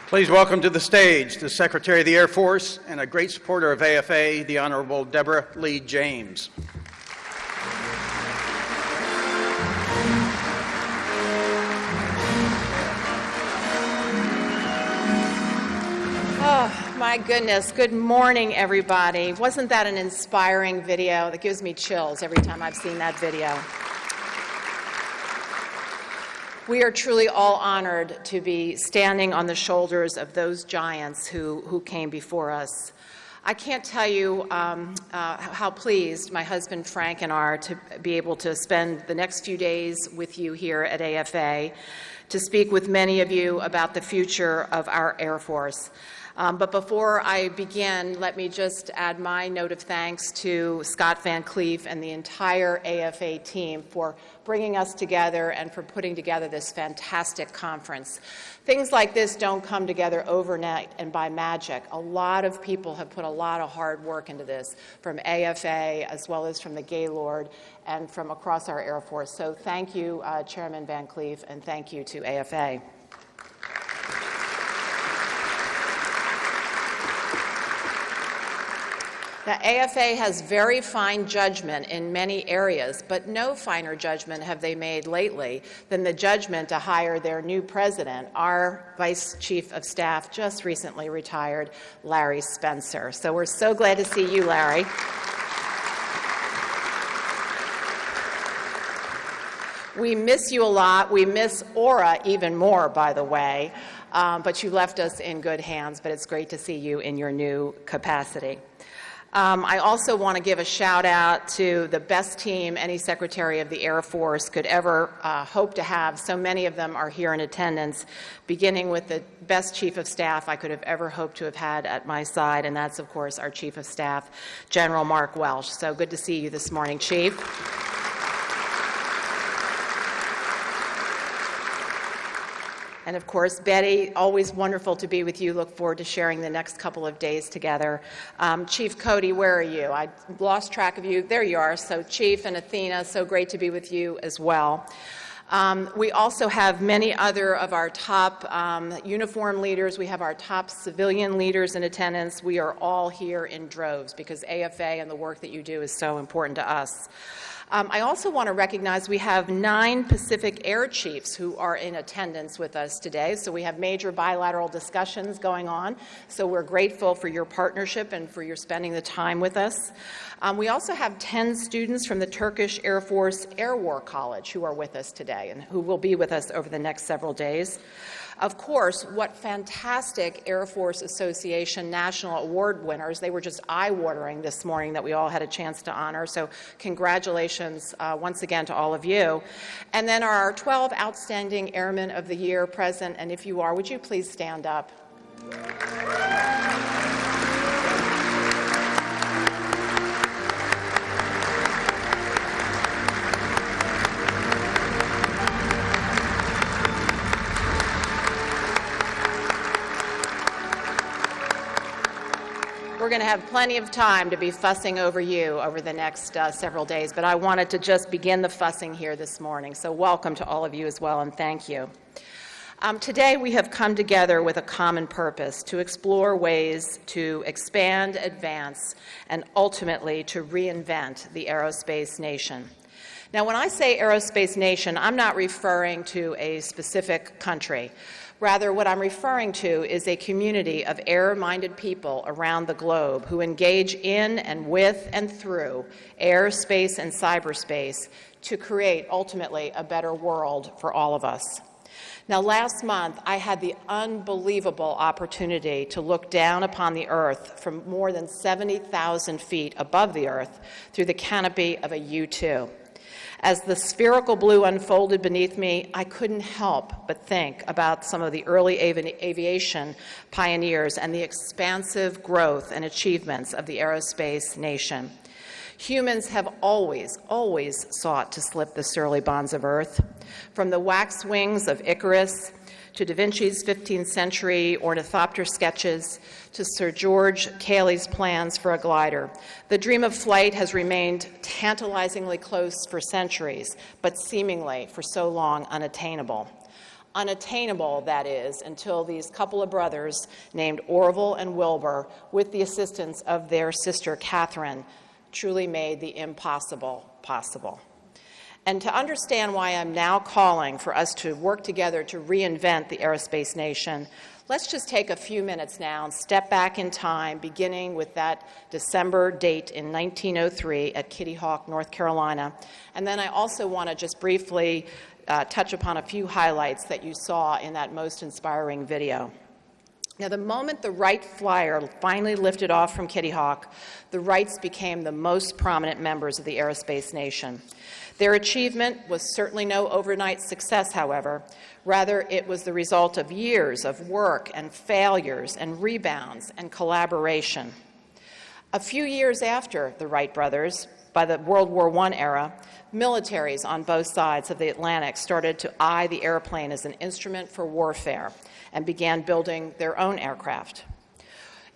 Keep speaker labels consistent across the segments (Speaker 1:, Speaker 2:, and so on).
Speaker 1: Please welcome to the stage the Secretary of the Air Force and a great supporter of AFA, the Honorable Deborah LeeJames.
Speaker 2: Oh, my goodness. Good morning, everybody. Wasn't that an inspiring video? That gives me chills every time I've seen that video. We are truly all honored to be standing on the shoulders of those giants who came before us. I can't tell you how pleased my husband Frank and I are to be able to spend the next few days with you here at AFA to speak with many of you about the future of our Air Force. But before I begin, let me just add my note of thanks to Scott Van Cleef and the entire AFA team for bringing us together and for putting together this fantastic conference. Things like this don't come together overnight and by magic. A lot of people have put a lot of hard work into this, from AFA as well as from the Gaylord and from across our Air Force. So thank you, Chairman Van Cleef, and thank you to AFA. Now, AFA has very fine judgment in many areas, but no finer judgment have they made lately than the judgment to hire their new president, our Vice Chief of Staff, just recently retired, Larry Spencer. So we're so glad to see you, Larry. We miss you a lot. We miss Aura even more, by the way, but you left us in good hands, but it's great to see you in your new capacity. I also want to give a shout out to the best team any Secretary of the Air Force could ever hope to have. So many of them are here in attendance, beginning with the best Chief of Staff I could have ever hoped to have had at my side, and that's, of course, our Chief of Staff, General Mark Welsh. So good to see you this morning, Chief. And of course, Betty, always wonderful to be with you. Look forward to sharing the next couple of days together. Chief Cody, where are you? I lost track of you. There you are. So Chief and Athena, so great to be with you as well. We also have many other of our top uniform leaders. We have our top civilian leaders in attendance. We are all here in droves because AFA and the work that you do is so important to us. I also want to recognize we have 9 Pacific Air Chiefs who are in attendance with us today. So we have major bilateral discussions going on. So we're grateful for your partnership and for your spending the time with us. We also have 10 students from the Turkish Air Force Air War College who are with us today and who will be with us over the next several days. Of course, what fantastic Air Force Association National Award winners. They were just eye-watering this morning that we all had a chance to honor. So congratulations once again to all of you. And then our 12 Outstanding Airmen of the Year present. And if you are, would you please stand up? We're going to have plenty of time to be fussing over you over the next several days, but I wanted to just begin the fussing here this morning. So welcome to all of you as well, and thank you. Today we have come together with a common purpose to explore ways to expand, advance, and ultimately to reinvent the aerospace nation. Now, when I say aerospace nation, I'm not referring to a specific country. Rather, what I'm referring to is a community of air-minded people around the globe who engage in and with and through air, space, and cyberspace to create, ultimately, a better world for all of us. Now, last month, I had the unbelievable opportunity to look down upon the Earth from more than 70,000 feet above the Earth through the canopy of a U-2. As the spherical blue unfolded beneath me, I couldn't help but think about some of the early aviation pioneers and the expansive growth and achievements of the aerospace nation. Humans have always sought to slip the surly bonds of Earth. From the wax wings of Icarus to Da Vinci's 15th century ornithopter sketches, to Sir George Cayley's plans for a glider. The dream of flight has remained tantalizingly close for centuries, but seemingly for so long unattainable. unattainable, that is, until these couple of brothers named Orville and Wilbur, with the assistance of their sister Catherine, truly made the impossible possible. And to understand why I'm now calling for us to work together to reinvent the aerospace nation, let's just take a few minutes now and step back in time, beginning with that December date in 1903 at Kitty Hawk, North Carolina. And then I also want to just briefly touch upon a few highlights that you saw in that most inspiring video. Now, the moment the Wright Flyer finally lifted off from Kitty Hawk, the Wrights became the most prominent members of the aerospace nation. Their achievement was certainly no overnight success, however. Rather, it was the result of years of work and failures and rebounds and collaboration. A few years after the Wright brothers, by the World War I era, militaries on both sides of the Atlantic started to eye the airplane as an instrument for warfare and began building their own aircraft.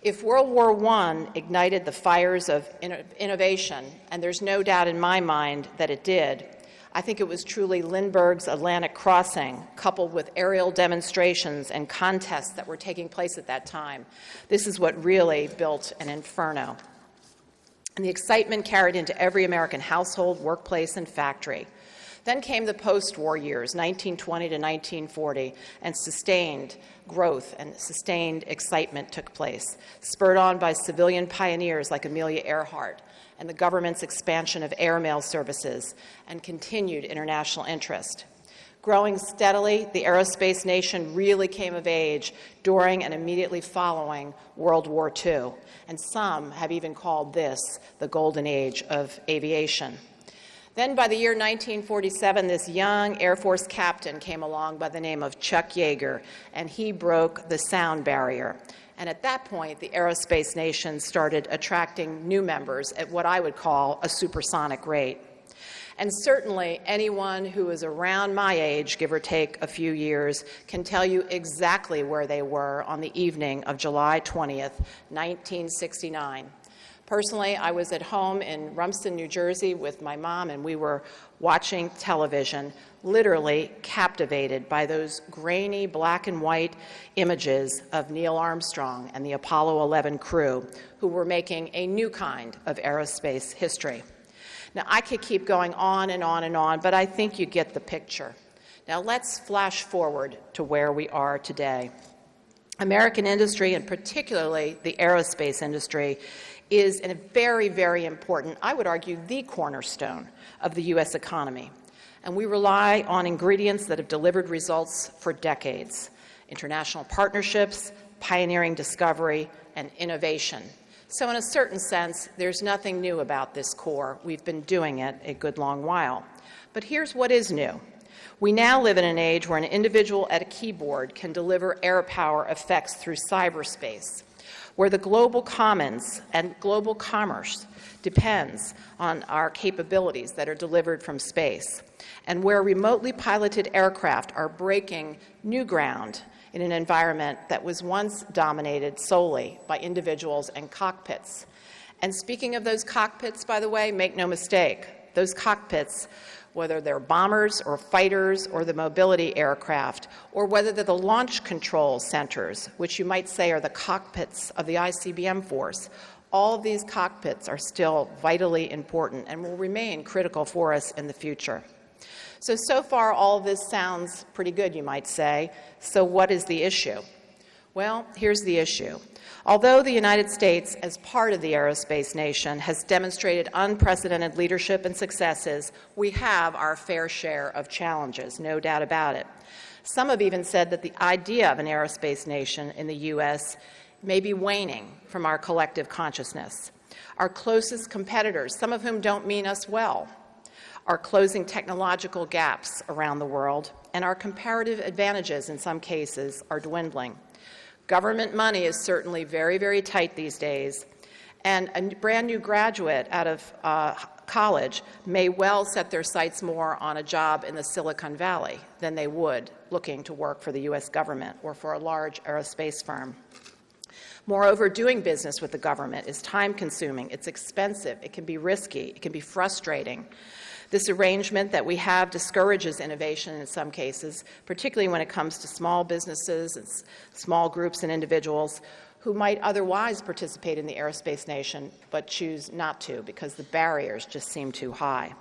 Speaker 2: If World War I ignited the fires of innovation, and there's no doubt in my mind that it did, I think it was truly Lindbergh's Atlantic crossing, coupled with aerial demonstrations and contests that were taking place at that time. This is what really built an inferno. And the excitement carried into every American household, workplace, and factory. Then came the post-war years, 1920 to 1940, and sustained growth and sustained excitement took place, spurred on by civilian pioneers like Amelia Earhart and the government's expansion of airmail services and continued international interest. Growing steadily, the aerospace nation really came of age during and immediately following World War II, and some have even called this the golden age of aviation. Then by the year 1947, this young Air Force captain came along by the name of Chuck Yeager, and he broke the sound barrier. And at that point, the aerospace nation started attracting new members at what I would call a supersonic rate. And certainly anyone who is around my age, give or take a few years, can tell you exactly where they were on the evening of July 20th, 1969. Personally, I was at home in Rumsden, New Jersey with my mom, and we were watching television, literally captivated by those grainy black and white images of Neil Armstrong and the Apollo 11 crew, who were making a new kind of aerospace history. Now, I could keep going on and on and on, but I think you get the picture. Now, let's flash forward to where we are today. American industry, and particularly the aerospace industry, is a very, very important, I would argue, the cornerstone of the U.S. economy. And we rely on ingredients that have delivered results for decades: international partnerships, pioneering discovery, and innovation. So in a certain sense, there's nothing new about this core. We've been doing it a good long while. But here's what is new. We now live in an age where an individual at a keyboard can deliver air power effects through cyberspace, where the global commons and global commerce depends on our capabilities that are delivered from space, and where remotely piloted aircraft are breaking new ground in an environment that was once dominated solely by individuals and cockpits. And speaking of those cockpits, by the way, make no mistake, those cockpits, whether they're bombers or fighters or the mobility aircraft, or whether they're the launch control centers, which you might say are the cockpits of the ICBM force, all of these cockpits are still vitally important and will remain critical for us in the future. So far, all of this sounds pretty good, you might say. So what is the issue? Well, here's the issue. Although the United States, as part of the aerospace nation, has demonstrated unprecedented leadership and successes, we have our fair share of challenges, no doubt about it. Some have even said that the idea of an aerospace nation in the U.S. may be waning from our collective consciousness. Our closest competitors, some of whom don't mean us well, are closing technological gaps around the world, and our comparative advantages in some cases are dwindling. Government money is certainly very, very tight these days, and a brand new graduate out of college may well set their sights more on a job in the Silicon Valley than they would looking to work for the U.S. government or for a large aerospace firm. Moreover, doing business with the government is time-consuming, it's expensive, it can be risky, it can be frustrating. This arrangement that we have discourages innovation in some cases, particularly when it comes to small businesses and small groups and individuals who might otherwise participate in the aerospace nation but choose not to because the barriers just seem too high.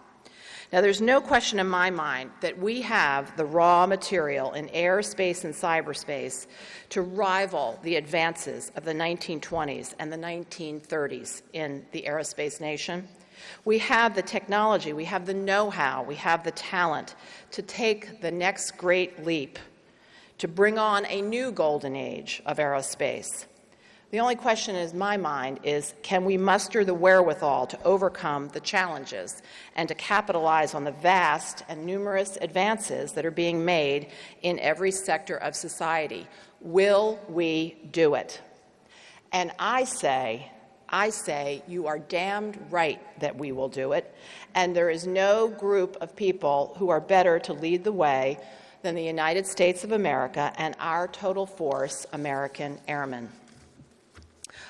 Speaker 2: Now, there's no question in my mind that we have the raw material in aerospace and cyberspace to rival the advances of the 1920s and the 1930s in the aerospace nation. We have the technology, we have the know-how, we have the talent to take the next great leap, to bring on a new golden age of aerospace. The only question in my mind is, can we muster the wherewithal to overcome the challenges and to capitalize on the vast and numerous advances that are being made in every sector of society? Will we do it? And I say, you are damned right that we will do it, and there is no group of people who are better to lead the way than the United States of America and our total force, American airmen.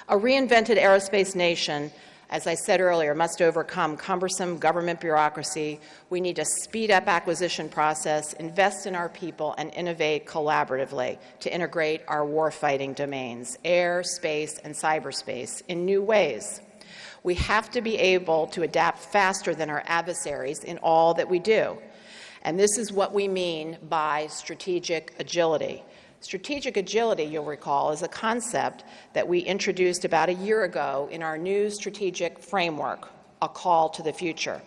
Speaker 2: A reinvented aerospace nation, as I said earlier, must overcome cumbersome government bureaucracy. We need to speed up acquisition process, invest in our people, and innovate collaboratively to integrate our warfighting domains, air, space, and cyberspace, in new ways. We have to be able to adapt faster than our adversaries in all that we do. And this is what we mean by strategic agility. Strategic agility, you'll recall, is a concept that we introduced about a year ago in our new strategic framework, A Call to the Future.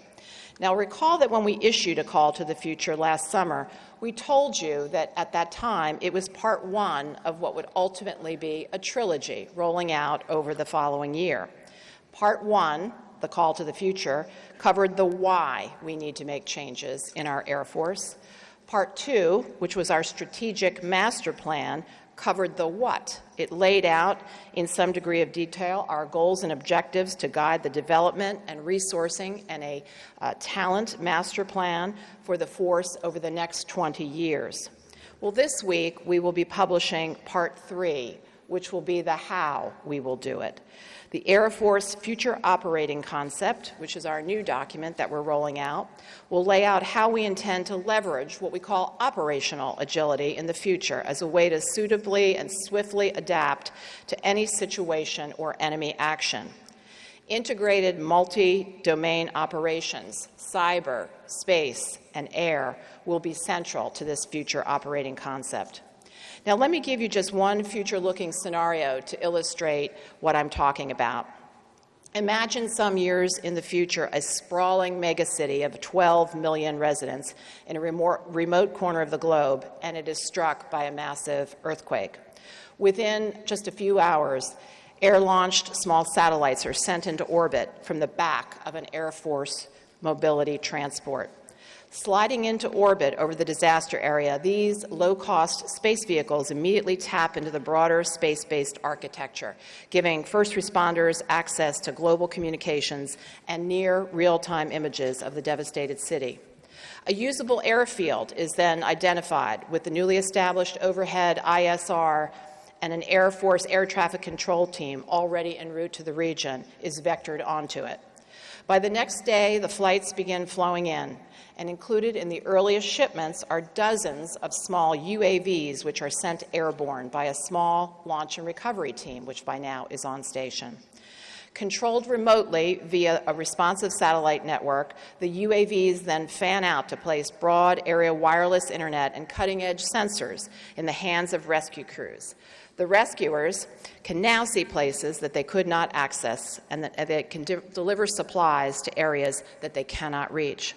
Speaker 2: Now, recall that when we issued A Call to the Future last summer, we told you that at that time it was part one of what would ultimately be a trilogy rolling out over the following year. Part one, The Call to the Future, covered the why we need to make changes in our Air Force. Part two, which was our strategic master plan, covered the what. It laid out in some degree of detail our goals and objectives to guide the development and resourcing and a talent master plan for the force over the next 20 years. Well, this week we will be publishing part three, which will be the how we will do it. The Air Force Future Operating Concept, which is our new document that we're rolling out, will lay out how we intend to leverage what we call operational agility in the future as a way to suitably and swiftly adapt to any situation or enemy action. Integrated multi-domain operations, cyber, space, and air, will be central to this future operating concept. Now, let me give you just one future-looking scenario to illustrate what I'm talking about. Imagine some years in the future a sprawling megacity of 12 million residents in a remote corner of the globe, and it is struck by a massive earthquake. Within just a few hours, air-launched small satellites are sent into orbit from the back of an Air Force mobility transport. Sliding into orbit over the disaster area, these low-cost space vehicles immediately tap into the broader space-based architecture, giving first responders access to global communications and near real-time images of the devastated city. A usable airfield is then identified with the newly established overhead ISR, and an Air Force air traffic control team already en route to the region is vectored onto it. By the next day, the flights begin flowing in, and included in the earliest shipments are dozens of small UAVs which are sent airborne by a small launch and recovery team, which by now is on station. Controlled remotely via a responsive satellite network, the UAVs then fan out to place broad area wireless internet and cutting-edge sensors in the hands of rescue crews. The rescuers can now see places that they could not access, and that they can deliver supplies to areas that they cannot reach.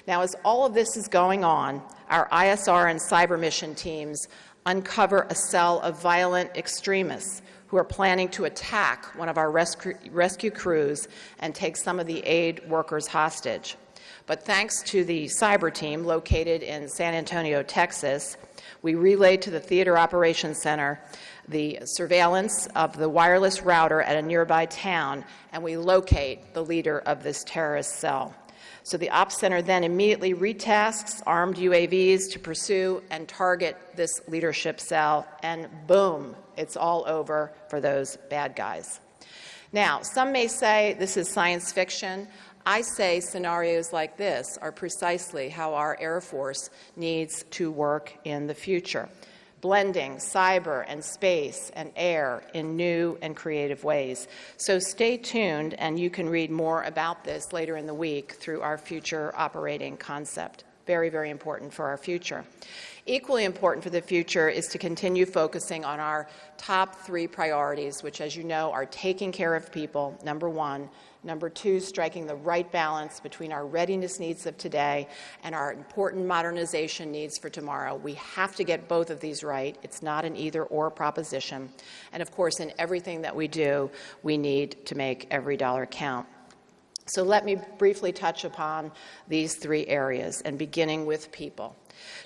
Speaker 2: Now, as all of this is going on, our ISR and cyber mission teams uncover a cell of violent extremists who are planning to attack one of our rescue crews and take some of the aid workers hostage. But thanks to the cyber team located in San Antonio, Texas, we relayed to the Theater Operations Center the surveillance of the wireless router at a nearby town, and we locate the leader of this terrorist cell. So the Ops Center then immediately retasks armed UAVs to pursue and target this leadership cell, and boom, it's all over for those bad guys. Now, some may say this is science fiction. I say scenarios like this are precisely how our Air Force needs to work in the future, blending cyber and space and air in new and creative ways. So stay tuned, and you can read more about this later in the week through our future operating concept. Very, very important for our future. Equally important for the future is to continue focusing on our top 3 priorities, which, as you know, are taking care of people, number 1, number 2, striking the right balance between our readiness needs of today and our important modernization needs for tomorrow. We have to get both of these right. It's not an either-or proposition. And of course, in everything that we do, we need to make every dollar count. So let me briefly touch upon these 3 areas, and beginning with people.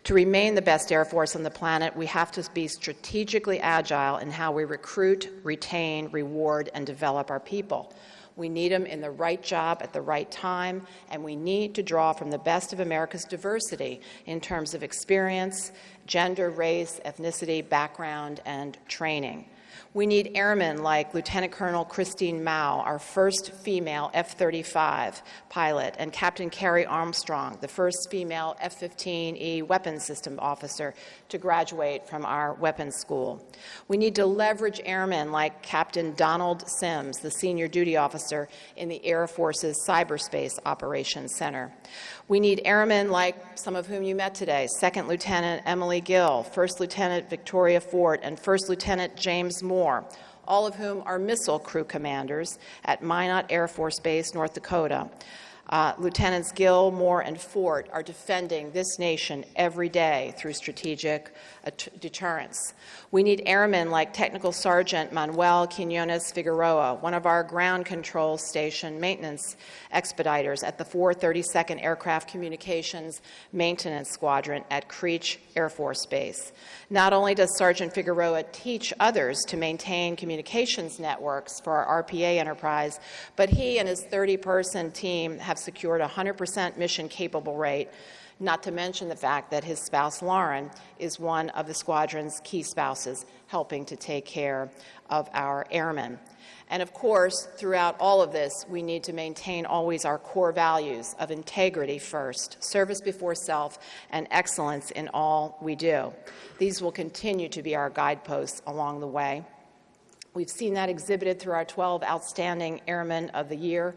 Speaker 2: To remain the best Air Force on the planet, we have to be strategically agile in how we recruit, retain, reward, and develop our people. We need them in the right job at the right time, and we need to draw from the best of America's diversity in terms of experience, gender, race, ethnicity, background, and training. We need airmen like Lieutenant Colonel Christine Mao, our first female F-35 pilot, and Captain Carrie Armstrong, the first female F-15E weapons system officer to graduate from our weapons school. We need to leverage airmen like Captain Donald Sims, the senior duty officer in the Air Force's Cyberspace Operations Center. We need airmen like some of whom you met today, Second Lieutenant Emily Gill, First Lieutenant Victoria Fort, and First Lieutenant James Moore, all of whom are missile crew commanders at Minot Air Force Base, North Dakota. Lieutenants Gill, Moore, and Fort are defending this nation every day through strategic deterrence. We need airmen like Technical Sergeant Manuel Quinones Figueroa, one of our ground control station maintenance expediters at the 432nd Aircraft Communications Maintenance Squadron at Creech Air Force Base. Not only does Sergeant Figueroa teach others to maintain communications networks for our RPA enterprise, but he and his 30-person team have secured a 100% mission-capable rate, not to mention the fact that his spouse, Lauren, is one of the squadron's key spouses, helping to take care of our airmen. And of course, throughout all of this, we need to maintain always our core values of integrity first, service before self, and excellence in all we do. These will continue to be our guideposts along the way. We've seen that exhibited through our 12 Outstanding Airmen of the Year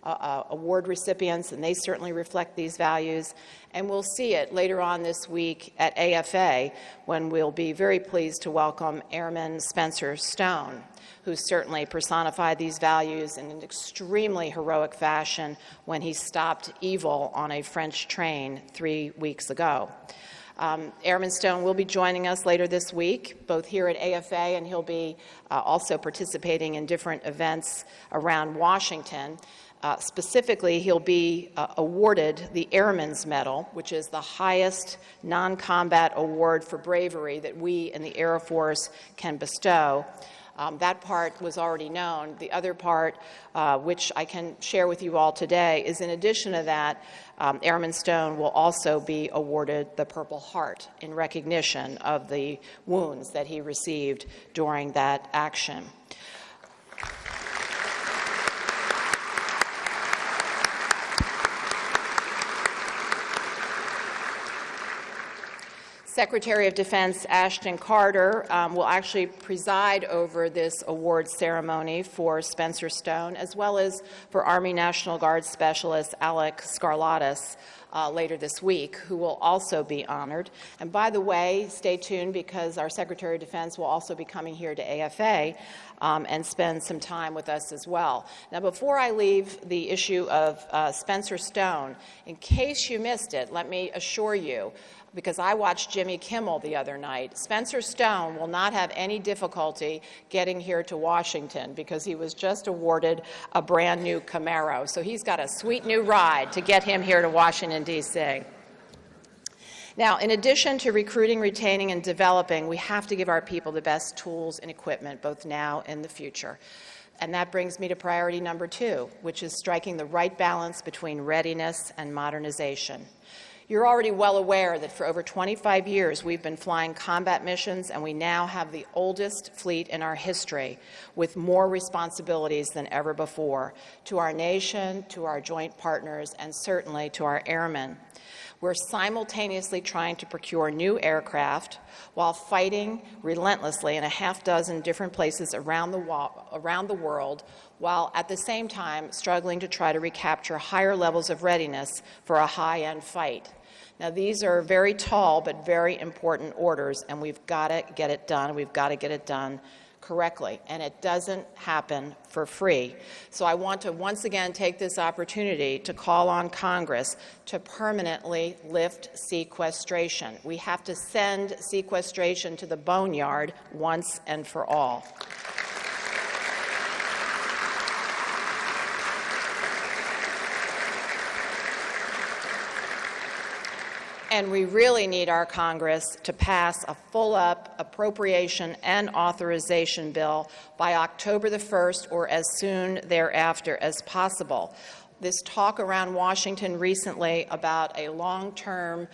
Speaker 2: award recipients, and they certainly reflect these values. And we'll see it later on this week at AFA, when we'll be very pleased to welcome Airman Spencer Stone, who certainly personified these values in an extremely heroic fashion when he stopped evil on a French train 3 weeks ago. Airman Stone will be joining us later this week, both here at AFA, and he'll be also participating in different events around Washington. Specifically, he'll be awarded the Airman's Medal, which is the highest non-combat award for bravery that we in the Air Force can bestow. That part was already known. The other part, which I can share with you all today, is in addition to that, Airman Stone will also be awarded the Purple Heart in recognition of the wounds that he received during that action. Secretary of Defense Ashton Carter will actually preside over this award ceremony for Spencer Stone, as well as for Army National Guard Specialist Alec Scarlatus later this week, who will also be honored. And by the way, stay tuned, because our Secretary of Defense will also be coming here to AFA and spend some time with us as well. Now, before I leave the issue of Spencer Stone, in case you missed it, let me assure you, because I watched Jimmy Kimmel the other night, Spencer Stone will not have any difficulty getting here to Washington, because he was just awarded a brand new Camaro. So he's got a sweet new ride to get him here to Washington, D.C. Now, in addition to recruiting, retaining, and developing, we have to give our people the best tools and equipment, both now and the future. And that brings me to priority number 2, which is striking the right balance between readiness and modernization. You're already well aware that for over 25 years we've been flying combat missions, and we now have the oldest fleet in our history with more responsibilities than ever before to our nation, to our joint partners, and certainly to our airmen. We're simultaneously trying to procure new aircraft while fighting relentlessly in a half-dozen different places around the world, while at the same time struggling to try to recapture higher levels of readiness for a high-end fight. Now, these are very tall but very important orders, and we've got to get it done. We've got to get it done correctly, and it doesn't happen for free. So I want to once again take this opportunity to call on Congress to permanently lift sequestration. We have to send sequestration to the boneyard once and for all. And we really need our Congress to pass a full-up appropriation and authorization bill by October the 1st or as soon thereafter as possible. This talk around Washington recently about a long-term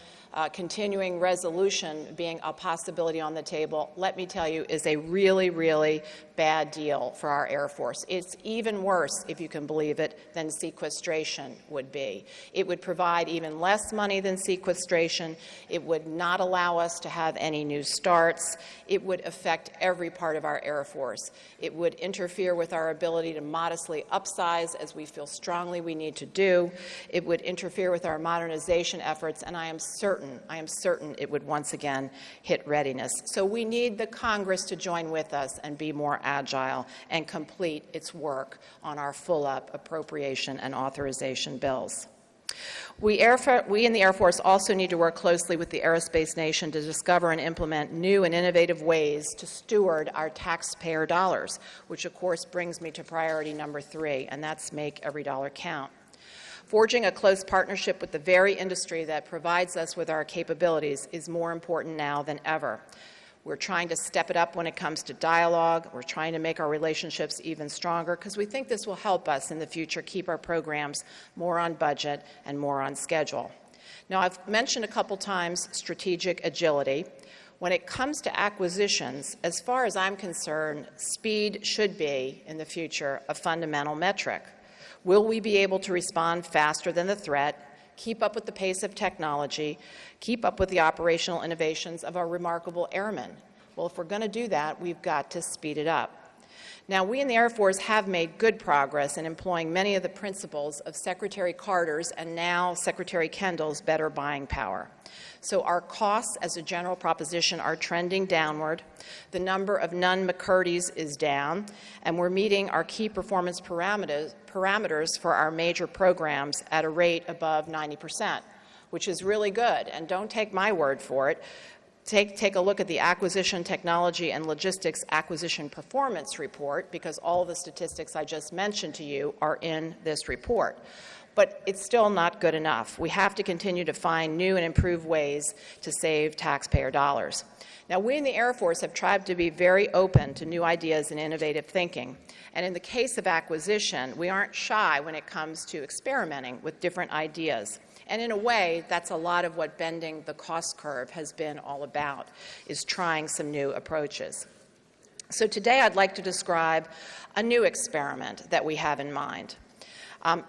Speaker 2: continuing resolution being a possibility on the table, let me tell you, is a really, really bad deal for our Air Force. It's even worse, if you can believe it, than sequestration would be. It would provide even less money than sequestration. It would not allow us to have any new starts. It would affect every part of our Air Force. It would interfere with our ability to modestly upsize, as we feel strongly we need to do. It would interfere with our modernization efforts, and I am certain it would once again hit readiness. So we need the Congress to join with us and be more agile and complete its work on our full-up appropriation and authorization bills. We in the Air Force also need to work closely with the aerospace nation to discover and implement new and innovative ways to steward our taxpayer dollars, which of course brings me to priority number 3, and that's make every dollar count. Forging a close partnership with the very industry that provides us with our capabilities is more important now than ever. We're trying to step it up when it comes to dialogue. We're trying to make our relationships even stronger because we think this will help us in the future keep our programs more on budget and more on schedule. Now, I've mentioned a couple times strategic agility. When it comes to acquisitions, as far as I'm concerned, speed should be, in the future, a fundamental metric. Will we be able to respond faster than the threat, keep up with the pace of technology, keep up with the operational innovations of our remarkable airmen? Well, if we're going to do that, we've got to speed it up. Now, we in the Air Force have made good progress in employing many of the principles of Secretary Carter's and now Secretary Kendall's better buying power. So our costs as a general proposition are trending downward. The number of Nunn-McCurdy's is down, and we're meeting our key performance parameters for our major programs at a rate above 90%, which is really good. And don't take my word for it. Take a look at the Acquisition Technology and Logistics Acquisition Performance Report, because all of the statistics I just mentioned to you are in this report. But it's still not good enough. We have to continue to find new and improved ways to save taxpayer dollars. Now, we in the Air Force have tried to be very open to new ideas and innovative thinking. And in the case of acquisition, we aren't shy when it comes to experimenting with different ideas. And in a way, that's a lot of what bending the cost curve has been all about, is trying some new approaches. So today I'd like to describe a new experiment that we have in mind.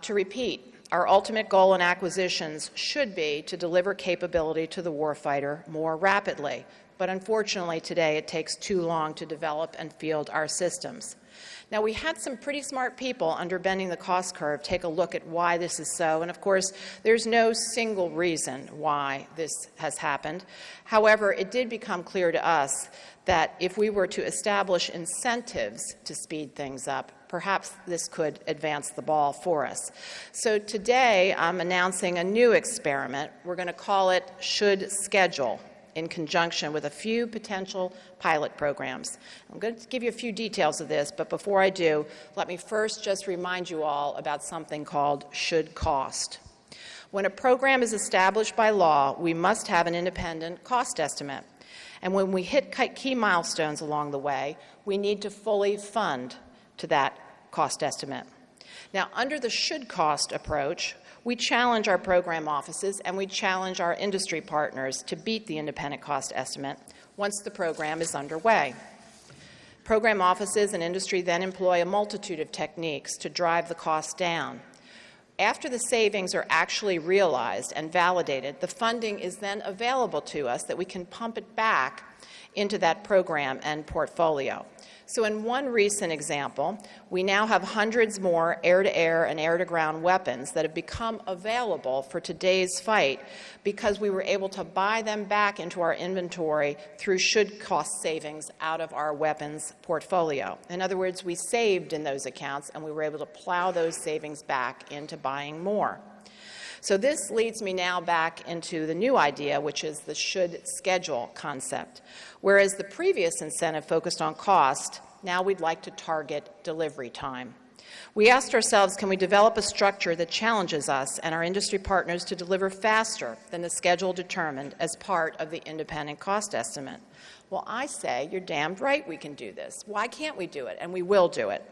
Speaker 2: To repeat, our ultimate goal in acquisitions should be to deliver capability to the warfighter more rapidly. But unfortunately, today it takes too long to develop and field our systems. Now, we had some pretty smart people under bending the cost curve take a look at why this is so, and of course, there's no single reason why this has happened. However, it did become clear to us that if we were to establish incentives to speed things up, perhaps this could advance the ball for us. So today, I'm announcing a new experiment. We're going to call it Should Schedule, in conjunction with a few potential pilot programs. I'm going to give you a few details of this, but before I do, let me first just remind you all about something called should cost. When a program is established by law, we must have an independent cost estimate. And when we hit key milestones along the way, we need to fully fund to that cost estimate. Now, under the should cost approach, We challenge our program offices and we challenge our industry partners to beat the independent cost estimate once the program is underway. Program offices and industry then employ a multitude of techniques to drive the cost down. After the savings are actually realized and validated, the funding is then available to us that we can pump it back into that program and portfolio. So in one recent example, we now have hundreds more air-to-air and air-to-ground weapons that have become available for today's fight because we were able to buy them back into our inventory through should-cost savings out of our weapons portfolio. In other words, we saved in those accounts and we were able to plow those savings back into buying more. So this leads me now back into the new idea, which is the should schedule concept. Whereas the previous incentive focused on cost, now we'd like to target delivery time. We asked ourselves, can we develop a structure that challenges us and our industry partners to deliver faster than the schedule determined as part of the independent cost estimate? Well, I say, you're damned right we can do this. Why can't we do it? And we will do it.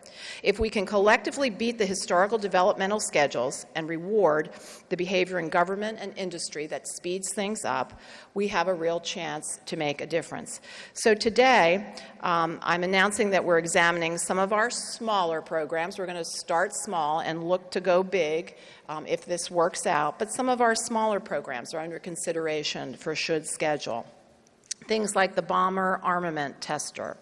Speaker 2: If we can collectively beat the historical developmental schedules and reward the behavior in government and industry that speeds things up, we have a real chance to make a difference. So today, I'm announcing that we're examining some of our smaller programs. We're going to start small and look to go big if this works out. But some of our smaller programs are under consideration for should schedule. Things like the Bomber Armament Tester,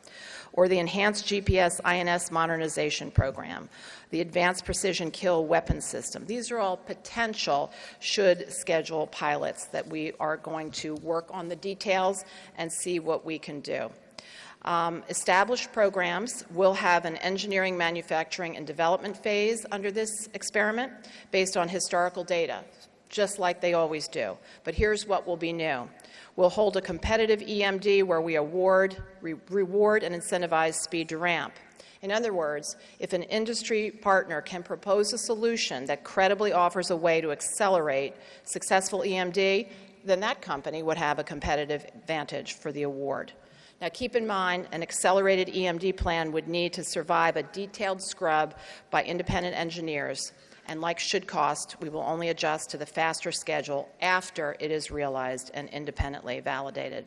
Speaker 2: or the Enhanced GPS INS Modernization Program, the Advanced Precision Kill Weapon System. These are all potential should schedule pilots that we are going to work on the details and see what we can do. Established programs will have an engineering, manufacturing, and development phase under this experiment based on historical data, just like they always do. But here's what will be new. We'll hold a competitive EMD where we reward and incentivize speed to ramp. In other words, if an industry partner can propose a solution that credibly offers a way to accelerate successful EMD, then that company would have a competitive advantage for the award. Now keep in mind, an accelerated EMD plan would need to survive a detailed scrub by independent engineers. And like should cost, we will only adjust to the faster schedule after it is realized and independently validated.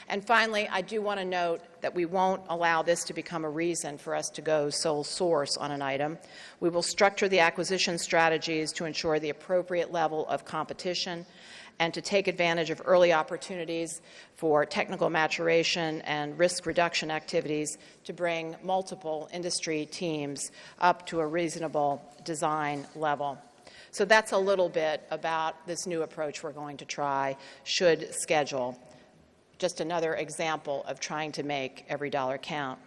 Speaker 2: And finally, I do want to note that we won't allow this to become a reason for us to go sole source on an item. We will structure the acquisition strategies to ensure the appropriate level of competition and to take advantage of early opportunities for technical maturation and risk reduction activities to bring multiple industry teams up to a reasonable design level. So that's a little bit about this new approach we're going to try, should schedule. Just another example of trying to make every dollar count.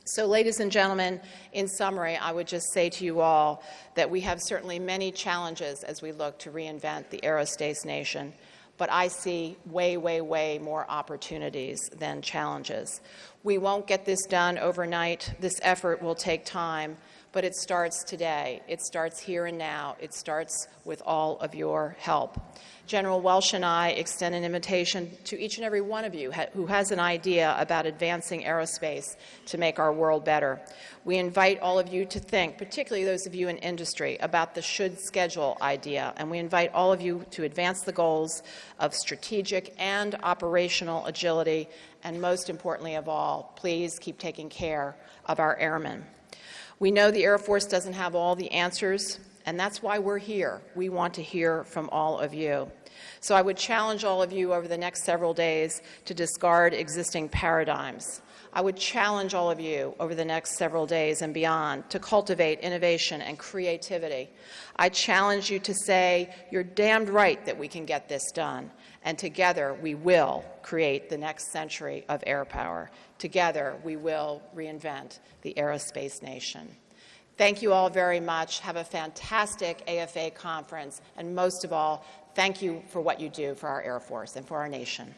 Speaker 2: So, ladies and gentlemen, in summary, I would just say to you all that we have certainly many challenges as we look to reinvent the aerospace nation, but I see way, way, way more opportunities than challenges. We won't get this done overnight. This effort will take time, but it starts today. It starts here and now. It starts with all of your help. General Welsh and I extend an invitation to each and every one of you who has an idea about advancing aerospace to make our world better. We invite all of you to think, particularly those of you in industry, about the should schedule idea, and we invite all of you to advance the goals of strategic and operational agility, and most importantly of all, please keep taking care of our airmen. We know the Air Force doesn't have all the answers, and that's why we're here. We want to hear from all of you. So I would challenge all of you over the next several days to discard existing paradigms. I would challenge all of you over the next several days and beyond to cultivate innovation and creativity. I challenge you to say, you're damned right that we can get this done, and together we will create the next century of air power. Together we will reinvent the aerospace nation. Thank you all very much. Have a fantastic AFA conference, and most of all, thank you for what you do for our Air Force and for our nation.